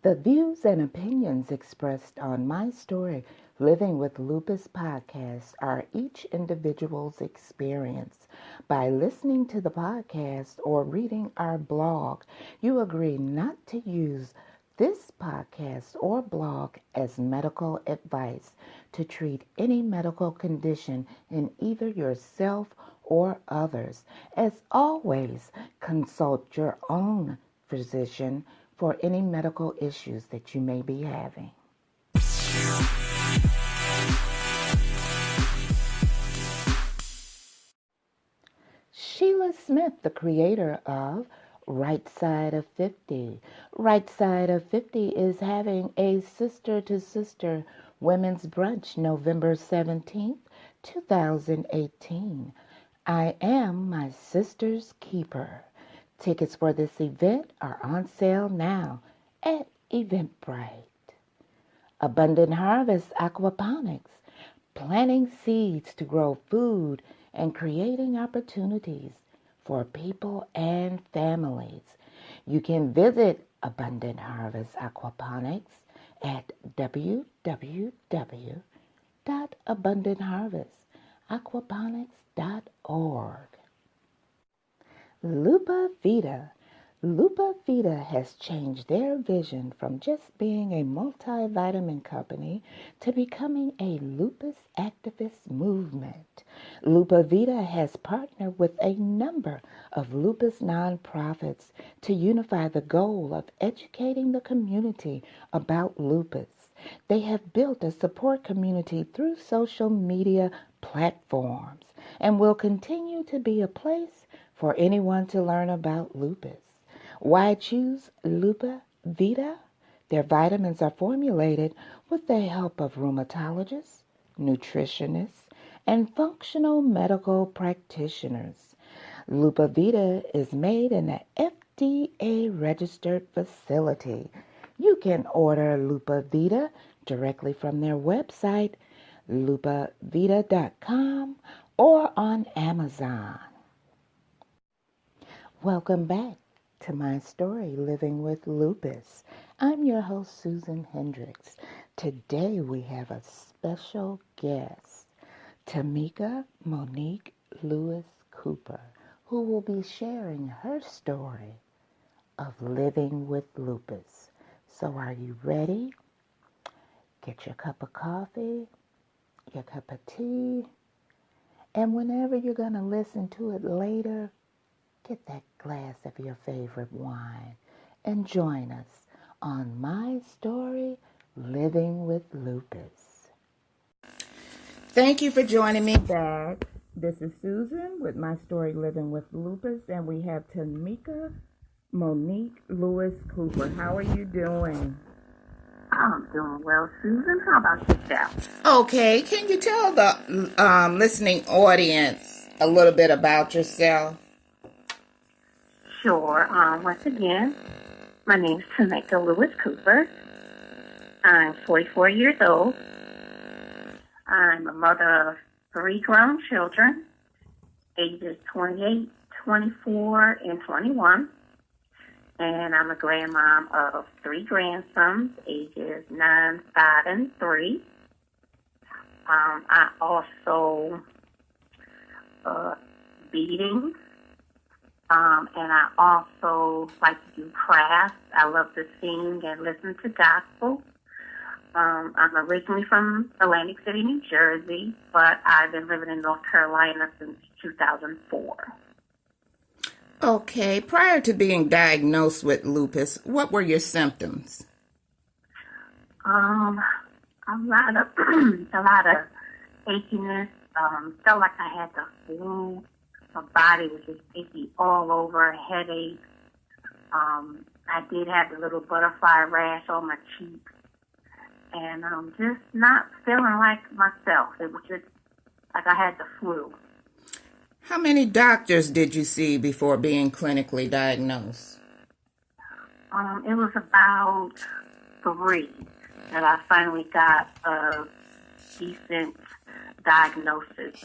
The views and opinions expressed on My Story Living with Lupus podcast are each individual's experience. By listening to the podcast or reading our blog, you agree not to use this podcast or blog as medical advice to treat any medical condition in either yourself or others. As always, consult your own physician for any medical issues that you may be having. Sheila Smith, the creator of Right Side of 50. Right Side of 50 is having a sister-to-sister women's brunch November 17th, 2018. I am my sister's keeper. Tickets for this event are on sale now at Eventbrite. Abundant Harvest Aquaponics, planting seeds to grow food and creating opportunities for people and families. You can visit Abundant Harvest Aquaponics at www.abundantharvestaquaponics.org. Lupa Vita has changed their vision from just being a multivitamin company to becoming a lupus activist movement. Lupa Vita has partnered with a number of lupus nonprofits to unify the goal of educating the community about lupus. They have built a support community through social media platforms and will continue to be a place for anyone to learn about lupus. Why choose Lupa Vita? Their vitamins are formulated with the help of rheumatologists, nutritionists, and functional medical practitioners. Lupa Vita is made in an FDA-registered facility. You can order Lupa Vita directly from their website, lupavita.com, or on Amazon. Welcome back to My Story Living with Lupus. I'm your host, Susan Hendricks. Today we have a special guest, Tomaka Monique Lewis-Cooper, who will be sharing her story of living with lupus. So are you ready? Get your cup of coffee, your cup of tea, and whenever you're going to listen to it later, get that glass of your favorite wine and join us on My Story Living with Lupus. Thank you for joining me back. This is Susan with My Story Living with Lupus, and we have Tomaka Monique Lewis-Cooper. How are you doing? I'm doing well, Susan. How about yourself? Okay, can you tell the listening audience a little bit about yourself? Sure. Once again, my name is Tomaka Lewis-Cooper. I'm 44 years old. I'm a mother of 3 grown children, ages 28, 24, and 21. And I'm a grandmom of 3 grandsons, ages 9, 5, and 3. I also beading. And I also like to do crafts. I love to sing and listen to gospel. I'm originally from Atlantic City, New Jersey, but I've been living in North Carolina since 2004. Okay, prior to being diagnosed with lupus, what were your symptoms? A lot of achiness. Felt like I had the flu. My body was just achy all over, headache. I did have a little butterfly rash on my cheek. And just not feeling like myself. It was just like I had the flu. How many doctors did you see before being clinically diagnosed? It was about 3 that I finally got a decent diagnosis.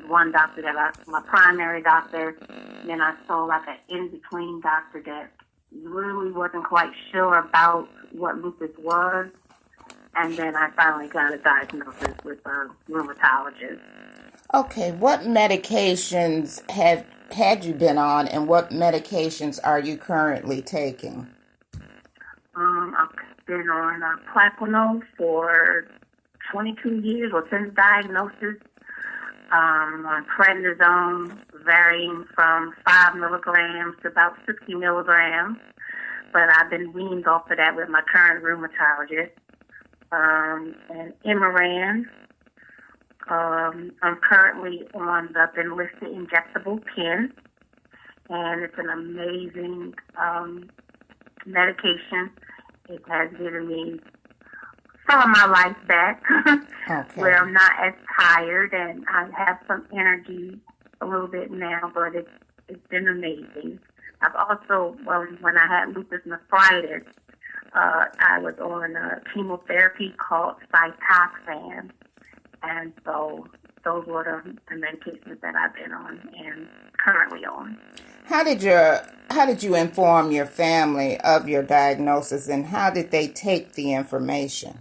One doctor my primary doctor, then I saw like an in-between doctor that really wasn't quite sure about what lupus was. And then I finally got a diagnosis with a rheumatologist. Okay, what medications had you been on, and what medications are you currently taking? I've been on Plaquenil for 22 years, or since diagnosis. On prednisone, varying from 5 milligrams to about 60 milligrams. But I've been weaned off of that with my current rheumatologist. And Imuran. I'm currently on the Benlysta injectable pen, and it's an amazing medication. It has given me some of my life back, Okay. where I'm not as tired and I have some energy a little bit now, but it's been amazing. I've also, when I had lupus nephritis, I was on a chemotherapy called Cytoxan, and so those were the medications that I've been on and currently on. How did you inform your family of your diagnosis, and how did they take the information?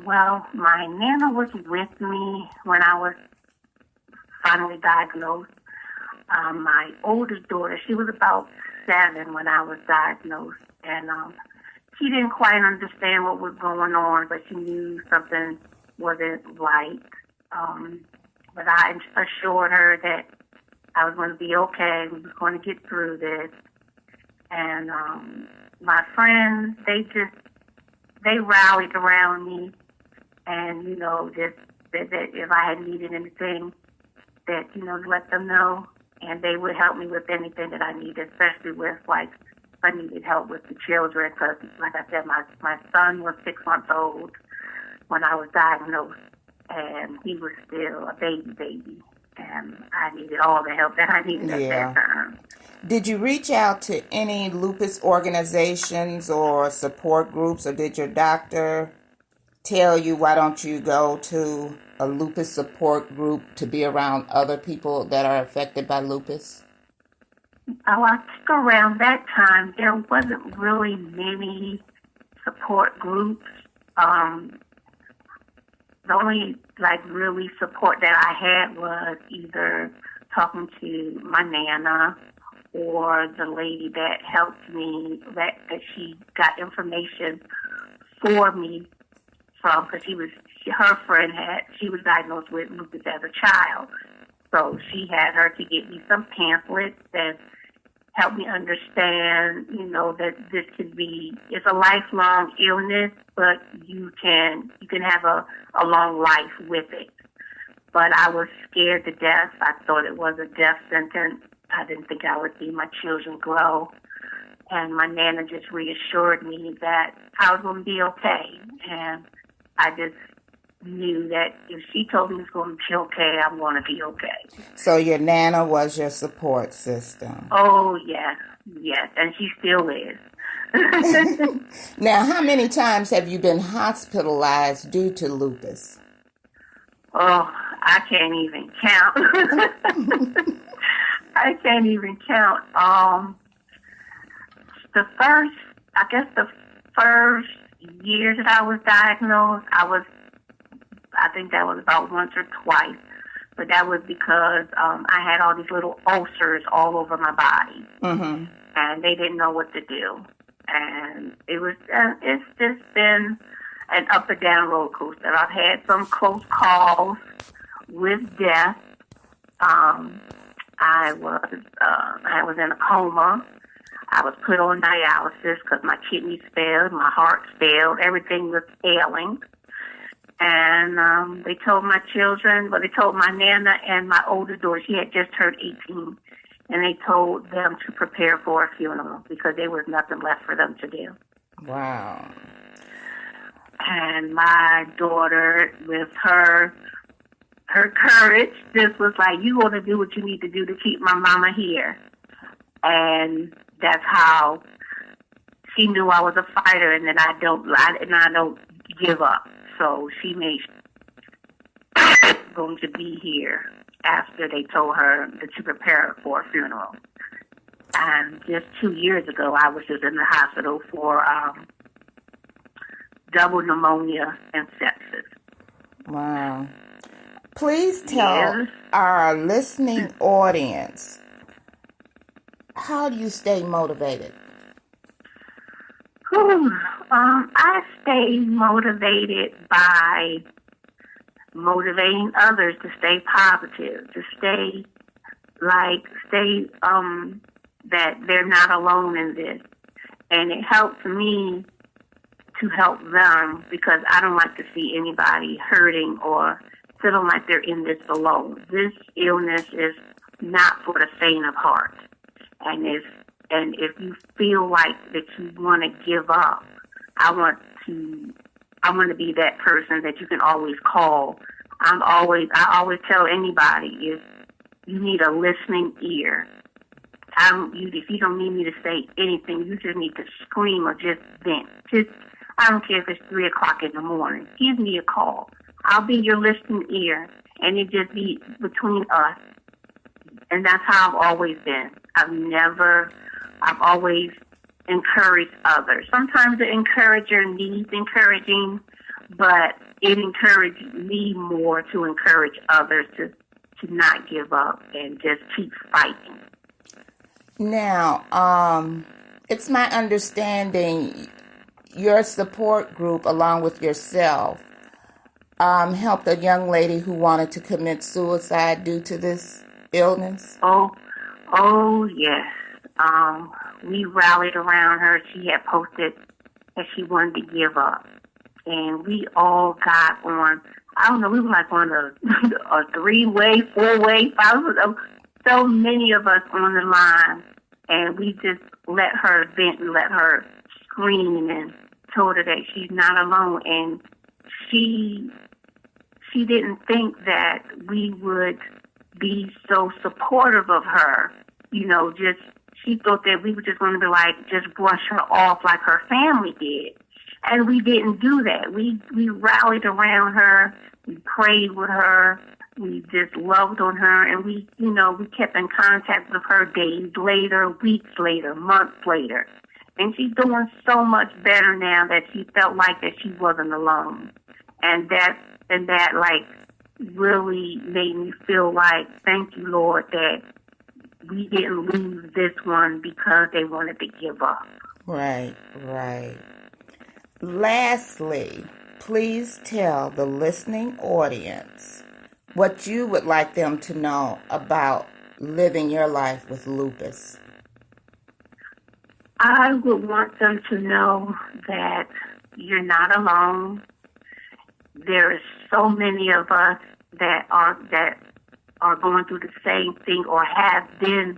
Well, my Nana was with me when I was finally diagnosed. My oldest daughter, she was about 7 when I was diagnosed, and she didn't quite understand what was going on, but she knew something wasn't right. But I assured her that I was going to be okay. We were going to get through this. And my friends, they rallied around me, and just said that if I had needed anything, that let them know, and they would help me with anything that I needed, especially with if I needed help with the children, because like I said, my son was 6 months old when I was diagnosed, and he was still a baby, and I needed all the help that I needed at that time. Did you reach out to any lupus organizations or support groups, or did your doctor tell you, why don't you go to a lupus support group to be around other people that are affected by lupus? Oh, I think around that time, there wasn't really many support groups. The only really support that I had was either talking to my Nana or the lady that helped me, that she got information for me from, because her friend she was diagnosed with lupus as a child. So she had her to get me some pamphlets that help me understand, that this it's a lifelong illness, but you can have a long life with it. But I was scared to death. I thought it was a death sentence. I didn't think I would see my children grow. And my Nana just reassured me that I was going to be okay. And I just knew that if she told me it was going to be okay, I'm going to be okay. So your Nana was your support system. Oh, yes, and she still is. Now, how many times have you been hospitalized due to lupus? Oh, I can't even count. I can't even count. The first year that I was diagnosed, I think that was about once or twice, but that was because I had all these little ulcers all over my body, and they didn't know what to do. And it's just been an up and down roller coaster. I've had some close calls with death. I was in a coma. I was put on dialysis because my kidneys failed, my heart failed, everything was failing. And they told my children, they told my Nana and my older daughter, she had just turned 18, and they told them to prepare for a funeral because there was nothing left for them to do. Wow. And my daughter, with her courage, just was like, you want to do what you need to do to keep my mama here. And that's how she knew I was a fighter and that I don't give up. So she made sure she was going to be here after they told her to prepare for a funeral. And just 2 years ago, I was just in the hospital for double pneumonia and sepsis. Wow. Please tell Yes. our listening audience, how do you stay motivated? I stay motivated by motivating others to stay positive, to stay that they're not alone in this. And it helps me to help them because I don't like to see anybody hurting or feeling like they're in this alone. This illness is not for the faint of heart. And if you feel like that you want to give up, I want to be that person that you can always call. I always tell anybody, if you need a listening ear, if you don't need me to say anything, you just need to scream or just vent. I don't care if it's 3 o'clock in the morning. Give me a call. I'll be your listening ear, and it just be between us. And that's how I've always been. I've always encouraged others. Sometimes the encourager needs encouraging, but it encouraged me more to encourage others to not give up and just keep fighting. Now, it's my understanding your support group, along with yourself, helped a young lady who wanted to commit suicide due to this illness. Oh yes. We rallied around her. She had posted that she wanted to give up, and we all got on. I don't know. We were like on a 3-way, 4-way, 5. So many of us on the line, and we just let her vent and let her scream and told her that she's not alone. And she didn't think that we would be so supportive of her. She thought that we were just going to be like, just brush her off like her family did. And we didn't do that. We rallied around her. We prayed with her. We just loved on her. And we kept in contact with her days later, weeks later, months later. And she's doing so much better now that she felt like that she wasn't alone. And that really made me feel like, thank you, Lord, that we didn't lose this one because they wanted to give up. Right. Lastly, please tell the listening audience what you would like them to know about living your life with lupus. I would want them to know that you're not alone. There are so many of us that are going through the same thing or have been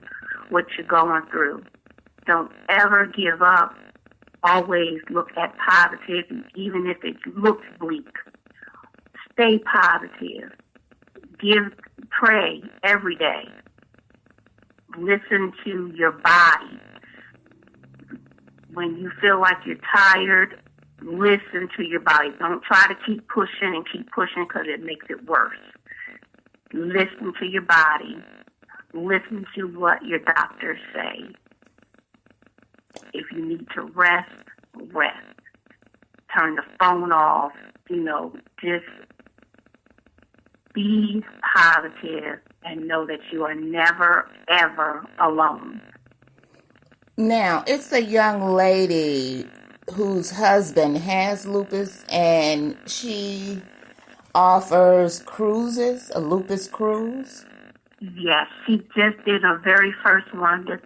what you're going through. Don't ever give up. Always look at positive, even if it looks bleak. Stay positive. Pray every day. Listen to your body. When you feel like you're tired, listen to your body. Don't try to keep pushing because it makes it worse. Listen to your body. Listen to what your doctors say. If you need to rest, rest. Turn the phone off. Just be positive and know that you are never, ever alone. Now, it's a young lady whose husband has lupus, and she offers cruises, a lupus cruise. Yes, she just did her very first one this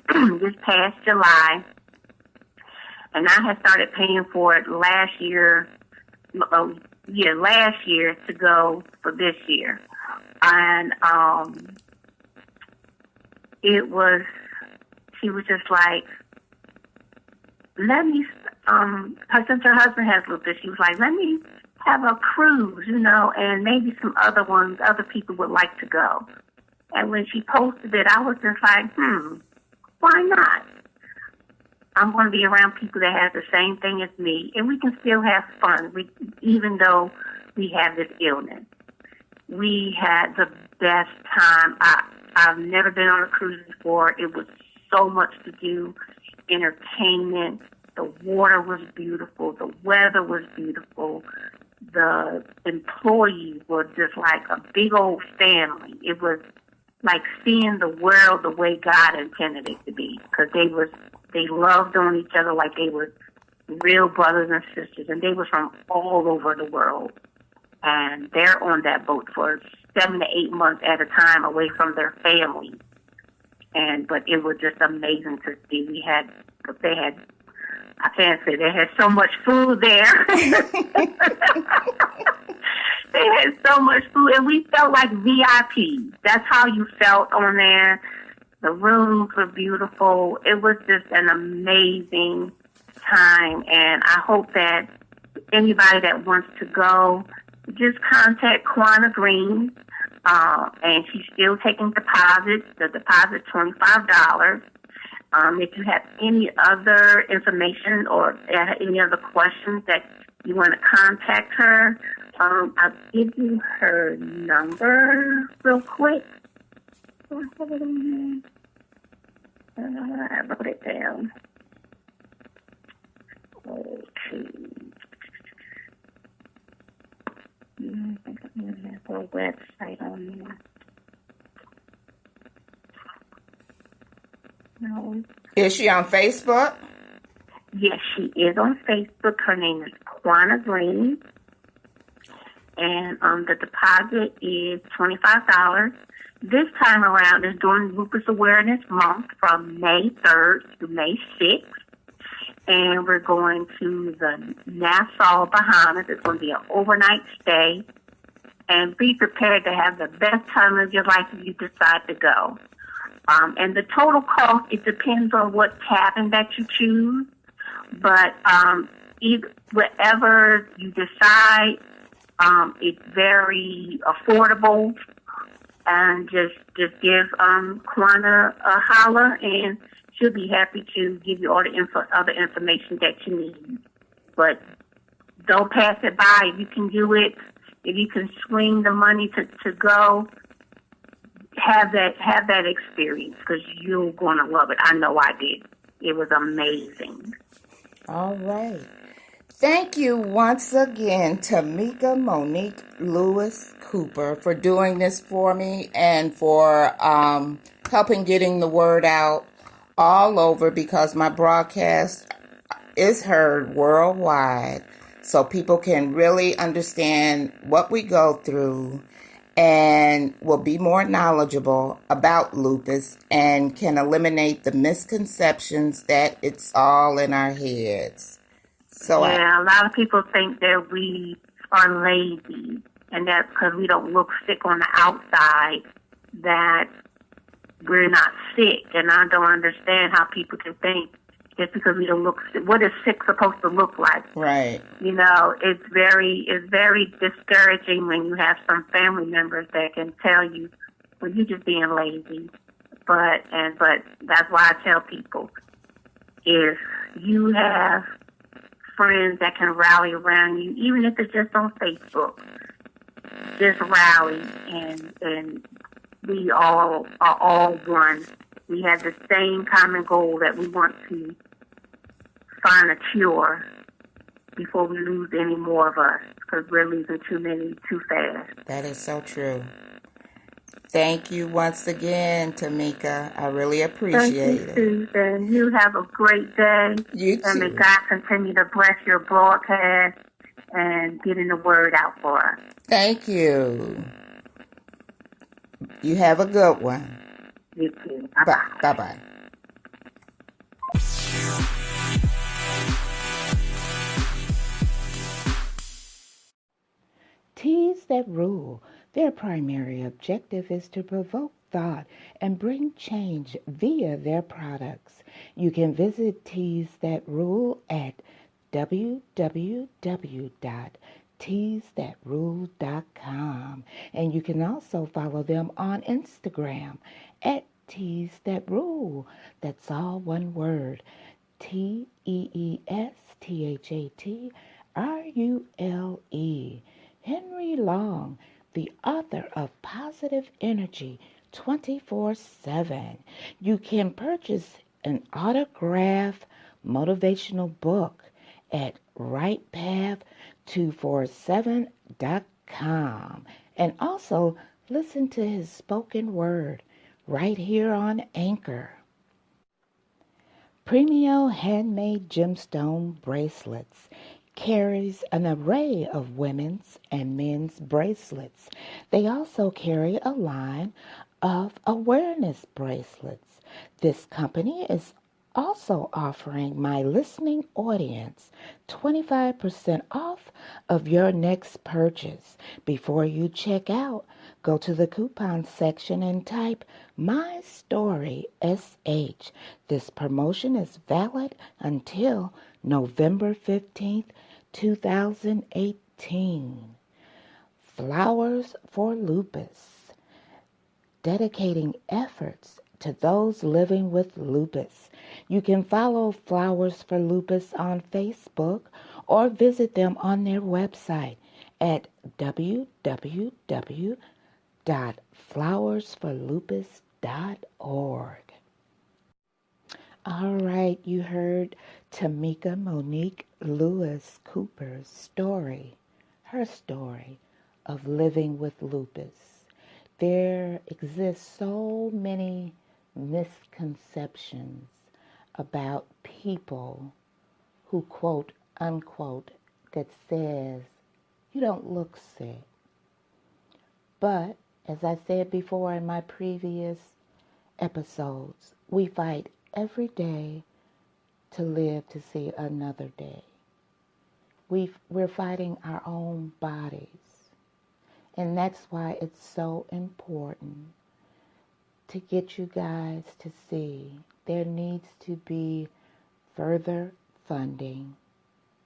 past July, and I had started paying for it last year to go for this year, and she was just like, let me, since her husband has lupus, she was like, let me have a cruise, and maybe some other people would like to go. And when she posted it, I was just like, why not? I'm going to be around people that have the same thing as me, and we can still have fun, even though we have this illness. We had the best time. I've never been on a cruise before. It was so much to do. Entertainment, the water was beautiful, the weather was beautiful. The employees were just like a big old family. It was like seeing the world the way God intended it to be, because they loved on each other like they were real brothers and sisters, and they were from all over the world. And they're on that boat for 7 to 8 months at a time away from their families. But it was just amazing to see. I can't say they had so much food there. They had so much food, and we felt like VIPs. That's how you felt on there. The rooms were beautiful. It was just an amazing time, and I hope that anybody that wants to go, just contact Quanah Green, and she's still taking deposits. The deposit $25. If you have any other information or any other questions that you want to contact her, I'll give you her number real quick. I wrote it down. Okay. I think I'm going to have her website on there. No. Is she on Facebook? Yes, she is on Facebook. Her name is Quanah Green. And the deposit is $25. This time around is during Lupus Awareness Month from May 3rd to May 6th. And we're going to the Nassau, Bahamas. It's going to be an overnight stay. And be prepared to have the best time of your life if you decide to go. And the total cost, it depends on what cabin that you choose. But whatever you decide, it's very affordable. And just give Quanah a holler, and she'll be happy to give you all the other information that you need. But don't pass it by. If you can do it, if you can swing the money to go, have that experience, because you're going to love it. I know I did. It was amazing. All right. Thank you once again, Tomaka Monique Lewis-Cooper, for doing this for me and for helping getting the word out all over, because my broadcast is heard worldwide, so people can really understand what we go through and will be more knowledgeable about lupus and can eliminate the misconceptions that it's all in our heads. So a lot of people think that we are lazy, and that because we don't look sick on the outside, that we're not sick. And I don't understand how people can think just because we don't look sick. What is sick supposed to look like? Right. You know, it's very discouraging when you have some family members that can tell you, well, you're just being lazy. But that's why I tell people, if you have friends that can rally around you, even if it's just on Facebook, just rally, and we all are all one. We have the same common goal, that we want to find a cure before we lose any more of us, because we're losing too many too fast. That is so true. Thank you once again, Tomaka. I really appreciate it. Thank you, Susan. You have a great day. You too. And may God continue to bless your broadcast and getting the word out for us. Thank you. You have a good one. You too. Bye-bye. Bye-bye. Teas that rule. Their primary objective is to provoke thought and bring change via their products. You can visit Teas That Rule at www.teasthatrule.com, and you can also follow them on Instagram at Teas That Rule. That's all one word. TEESTHATRULE. Henry Long, the author of Positive Energy 24/7. You can purchase an autographed motivational book at rightpath247.com. And also listen to his spoken word right here on Anchor. Premio Handmade Gemstone Bracelets carries an array of women's and men's bracelets. They also carry a line of awareness bracelets. This company is also offering my listening audience 25% off of your next purchase. Before you check out, go to the coupon section and type My Story SH. This promotion is valid until November 15th, 2018. Flowers for Lupus, dedicating efforts to those living with lupus. You can follow Flowers for Lupus on Facebook or visit them on their website at www.flowersforlupus.org. All right, you heard Tomaka Monique Lewis-Cooper's story, her story of living with lupus. There exist so many misconceptions about people who quote unquote that says you don't look sick. But as I said before in my previous episodes, we fight every day to live to see another day. We're fighting our own bodies. And that's why it's so important to get you guys to see there needs to be further funding,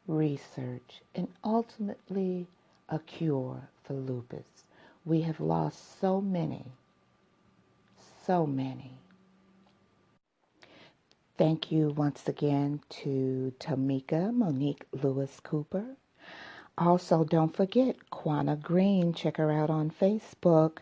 research, and ultimately a cure for lupus. We have lost so many. Thank you once again to Tomaka Monique Lewis-Cooper. Also, don't forget Quanah Green. Check her out on Facebook.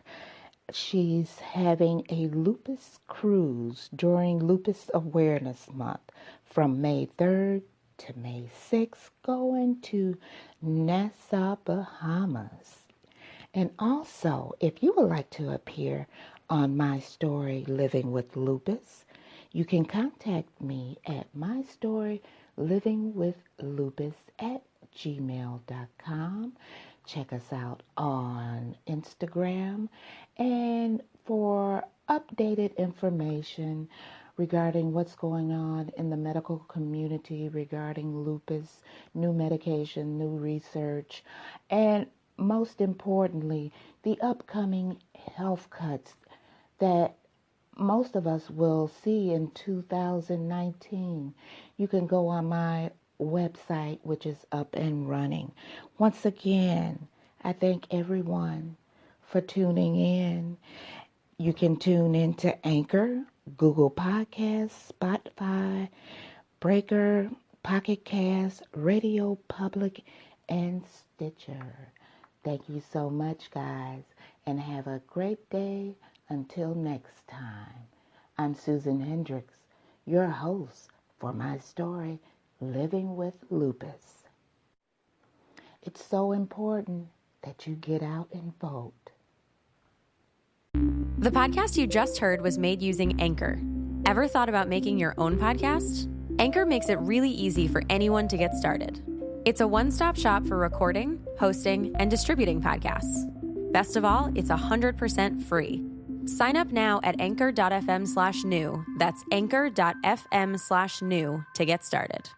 She's having a lupus cruise during Lupus Awareness Month from May 3rd to May 6th, going to Nassau, Bahamas. And also, if you would like to appear on my story, Living with Lupus, you can contact me at mystorylivingwithlupus@gmail.com. Check us out on Instagram. And for updated information regarding what's going on in the medical community regarding lupus, new medication, new research, and most importantly, the upcoming health cuts that most of us will see in 2019. You can go on my website, which is up and running. Once again, I thank everyone for tuning in. You can tune in to Anchor, Google Podcasts, Spotify, Breaker, Pocket Cast, Radio Public, and Stitcher. Thank you so much, guys, and have a great day. Until next time, I'm Susan Hendricks, your host for my story, Living with Lupus. It's so important that you get out and vote. The podcast you just heard was made using Anchor. Ever thought about making your own podcast? Anchor makes it really easy for anyone to get started. It's a one-stop shop for recording, hosting, and distributing podcasts. Best of all, it's 100% free. Sign up now at anchor.fm/new. That's anchor.fm/new to get started.